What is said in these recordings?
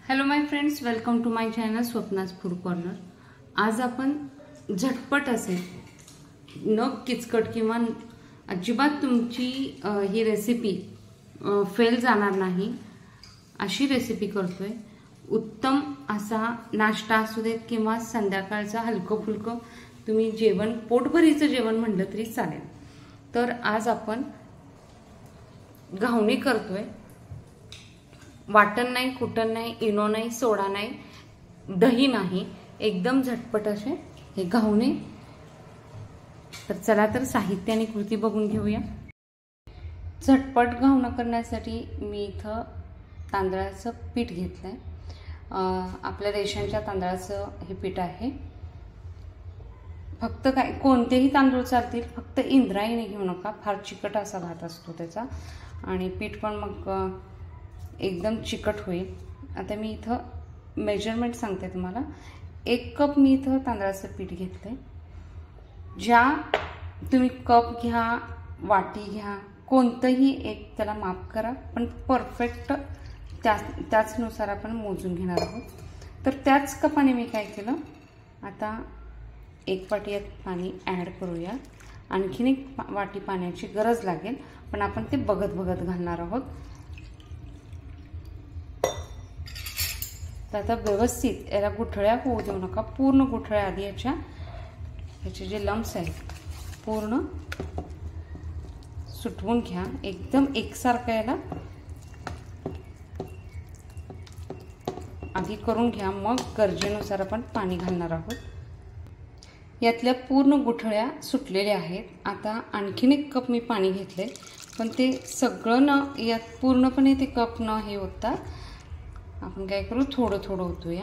Hello my friends, welcome to my channel Swapna's food corner. आज आपण झटपट असे न किचकट किंवा अजिबात तुमची ही रेसिपी फेल जाणार नाही अशी रेसिपी करतोय। उत्तम असा नाश्ता असू देत किंवा संध्याकाळचा हलकं फुलकं तुम्ही जेवण पोटभरीचं जेवण म्हटलं तरी चालेल। तर आज आपण घावणे करतोय। वाटण नाही, कुटण नाही, इनो नाही, सोडा नाही, दही नाही, एकदम झटपट असे हे घावणे। तर चला तर साहित्य आणि कृती बघून घेऊया। झटपट घावणं करण्यासाठी मी इथं तांदळाचं पीठ घेतलंय। आपल्या रेशनच्या तांदळाचं हे पीठ आहे। फक्त काय कोणतेही तांदूळ चालतील, फक्त इंद्रायणी घेऊ नका, फार चिकट असा भात असतो त्याचा आणि पीठ पण मग एकदम चिकट होईल। आता मी इथं मेजरमेंट सांगते तुम्हाला। 1 कप मी इथं तांदळाचं पीठ घेतलंय। ज्या तुम्ही कप घ्या, वाटी घ्या, कोणतंही एक त्याला माप करा, पण परफेक्ट त्याचनुसार आपण मोजून घेणार आहोत। तर त्याच कपाने मी काय केलं, आता 1 वाटी यात पाणी ॲड करूया। आणखीन 1 वाटी पाण्याची गरज लागेल, पण आपण ते बघत बघत घालणार आहोत। तर आता व्यवस्थित याला गुठळ्या होऊ देऊ नका। पूर्ण गुठळ्या आधी याचे जे लम्स आहेत पूर्ण सुटवून घ्या। एकदम एकसारखं याला आधी करून घ्या, मग गरजेनुसार आपण पाणी घालणार आहोत। यातल्या पूर्ण गुठळ्या सुटलेल्या आहेत। आता आणखीन 1 कप मी पाणी घेतले, पण ते सगळं न यात पूर्णपणे ते कप न हे होता आपण काय करू, थोडं थोडं होतोया।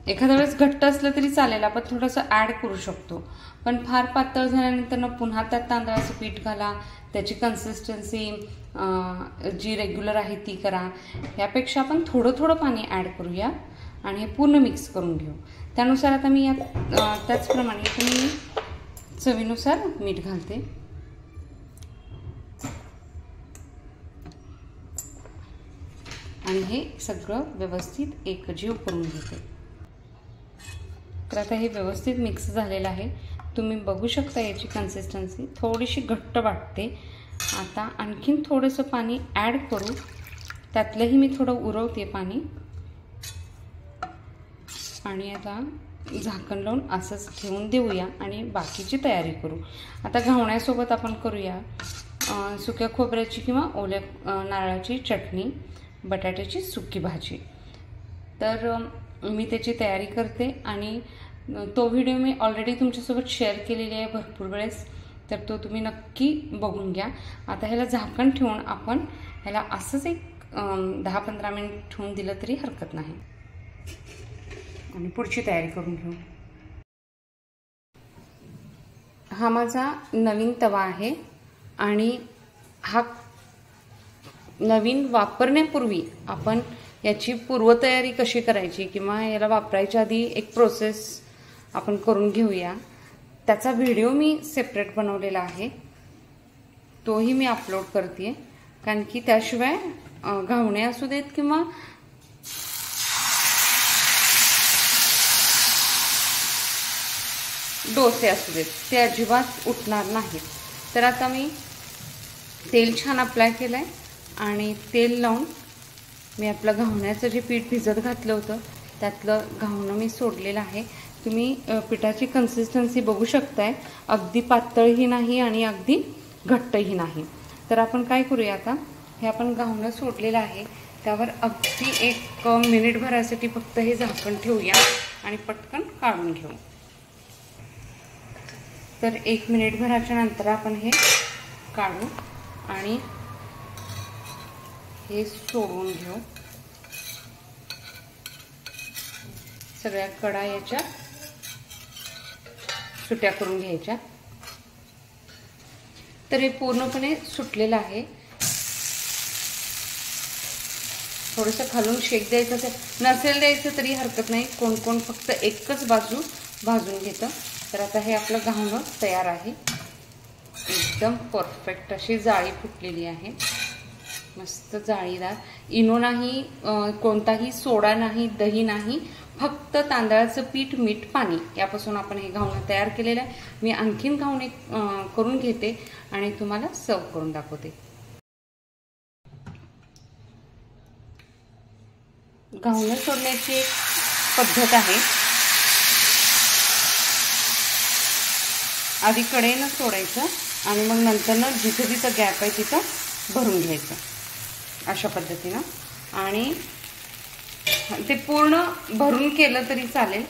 एखाद्या वेळेस घट्ट असलं तरी चालेल, आपण थोडंसं ॲड करू शकतो, पण फार पातळ झाल्यानंतर ना पुन्हा त्यात तांदळाचं पीठ घाला, त्याची कन्सिस्टन्सी जी रेग्युलर आहे ती करा। यापेक्षा आपण थोडं थोडं पाणी ॲड करूया आणि हे पूर्ण मिक्स करून घेऊ। त्यानुसार आता मी यात त्याचप्रमाणे मी चवीनुसार मीठ घालते आणि हे सगळं व्यवस्थित एकजीव करून घेते। तर आता हे व्यवस्थित मिक्स झालेलं आहे। तुम्ही बघू शकता याची कन्सिस्टन्सी थोडीशी घट्ट वाटते। आता आणखीन थोडंसं पाणी ॲड करू, त्यातलंही मी थोडं उरवते पाणी आणि आता झाकण लावून असंच ठेवून देऊया आणि बाकीची तयारी करू। आता घावण्यासोबत आपण करूया सुक्या खोबऱ्याची किंवा ओल्या नारळाची चटणी, बटाट्याची सुकी भाजी। तर मी त्याची तयारी करते आणि तो व्हिडिओ मी ऑलरेडी तुमच्यासोबत शेअर केलेली आहे भरपूर वेळेस, तर तो तुम्ही नक्की बघून घ्या। आता ह्याला झाकण ठेवून आपण ह्याला असंच एक 10-15 मिनिट ठेवून दिलं तरी हरकत नाही आणि पुढची तयारी करून घेऊ। हा माझा नवीन तवा आहे आणि हा नवीन वापरण्यापूर्वी आपण याची पूर्वतयारी कशी करायची किंवा याला वापरायच्या आधी एक प्रोसेस आपण करून घेऊया। त्याचा व्हिडिओ मी सेपरेट बनवलेला आहे, तोही मी अपलोड करते, कारण की त्याशिवाय घावणे असू देत किंवा डोसे असू देत ते अजिबात उठणार नाहीत। तर आता मी तेल छान अप्लाय केलं आहे आणि तेल लावून मी आपलं घावण्याचं जे पीठ भिजत घातलं होतं त्यातलं घावणं मी सोडलेलं आहे। तुम्ही पिठाची कन्सिस्टन्सी बघू शकताय, अगदी पातळही नाही आणि अगदी घट्टही नाही। तर आपण काय करूया, आता हे आपण घावणं सोडलेलं आहे त्यावर अगदी 1 मिनिटभरासाठी फक्त हे झाकण ठेवूया आणि पटकन काढून घेऊ। तर 1 मिनिटभराच्या नंतर आपण हे काढू आणि हे सोडून घेऊ। सगळ्या कडा याच्या सुट्या करून घ्यायच्या। तर हे पूर्णपणे सुटलेलं आहे। थोडंसं खालून शेक द्यायचं नसेल द्यायचं तरी हरकत नाही, कोण कोण फक्त एकच बाजू भाजून घेतं। तर आता हे आपलं घावणं तयार आहे, एकदम परफेक्ट अशी जाळी फुटलेली आहे। मस्त जाळीदार. इनो नाही, कोणताही सोडा नाही, दही नाही, फक्त तांदळाचं पीठ, मीठ, पाणी यापासून आपण हे घावणं तयार केलेलं आहे. मी आणखीन घावणे करून घेते आणि तुम्हाला सर्व करून दाखवते. घावणं सोडण्याची एक पद्धत आहे. आधी कडेनं सोडायचं आणि मग नंतरनं जिथं जिथं गॅप आहे तिथं भरून घ्यायचं अशा पद्धतीनं. आणि ते पूर्ण भरून केलं तरी चालेल.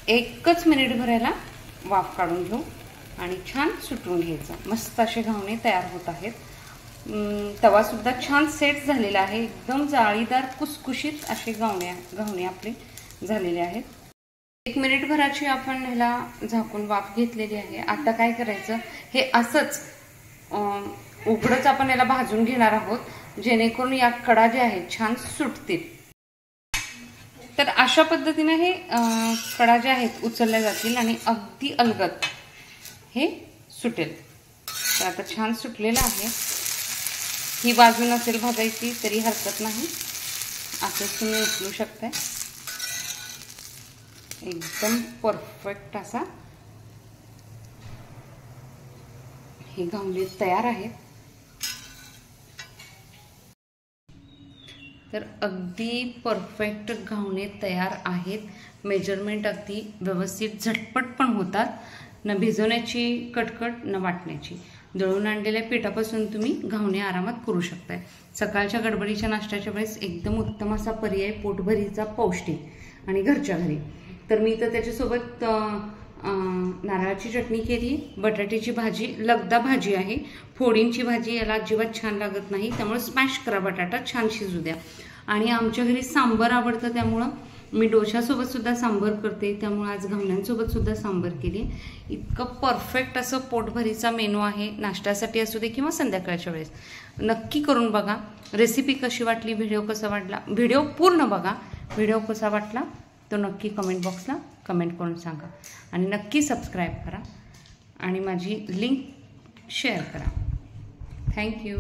एकच मिनिट भरायला वाफ काढून घेऊ आणि छान सुटून घ्यायचं. मस्त असे घावणे तयार होत आहेत. तवा सुद्धा छान सेट झालेला आहे. एकदम जाळीदार कुसकुशीत असे घावणे आपले झालेले आहेत. 1 मिनिट भराची आपण ह्याला झाकून वाफ घेतलेली आहे. आता काय करायचं, हे असंच उघडच आपण याला भाजून घेणार आहोत, जेणेकरून या कडा ज्या आहेत छान सुटतील. तर अशा पद्धतीने हे कडा ज्या आहेत उचलल्या जातील आणि अगदी अलगद हे सुटेल. तर आता छान सुटलेलं आहे. ही बाजू नसेल भाजायची तरी हरकत नाही, असंच तुम्ही उचलू शकताय. एकदम परफेक्ट असा हे घावणे तयार आहेत. तर अगदी परफेक्ट घावणे तयार आहेत. मेजरमेंट अगदी व्यवस्थित झटपट पण होतात. न भिजवण्याची कटकट न वाटण्याची. दळून आणलेल्या पिठापासून तुम्ही घावणे आरामात करू शकताय. सकाळच्या गडबडीच्या नाश्त्याच्या वेळेस एकदम उत्तम असा पर्याय, पोटभरीचा, पौष्टिक आणि घरच्या घरी. तर मी तर त्याच्यासोबत नारळाची चटणी केली, बटाट्याची भाजी, लगदा भाजी आहे. फोडींची भाजी याला अजिबात छान लागत नाही, त्यामुळे स्मॅश करा बटाटा, छान शिजू द्या. आणि आमच्या घरी सांबर आवडतं, त्यामुळं मी डोशासोबत सुद्धा सांबर करते, त्यामुळे आज घावण्यांसोबत सुद्धा सांबर केली. इतकं परफेक्ट असं पोटभरीचा मेनू आहे, नाश्त्यासाठी असू दे किंवा संध्याकाळच्या वेळेस. नक्की करून बघा. रेसिपी कशी वाटली, व्हिडिओ कसा वाटला, व्हिडिओ पूर्ण बघा. व्हिडिओ कसा वाटला तो नक्की कमेंट बॉक्सला कमेंट करून सांगा. आणि नक्की सबस्क्राईब करा आणि माझी लिंक शेअर करा. थँक्यू.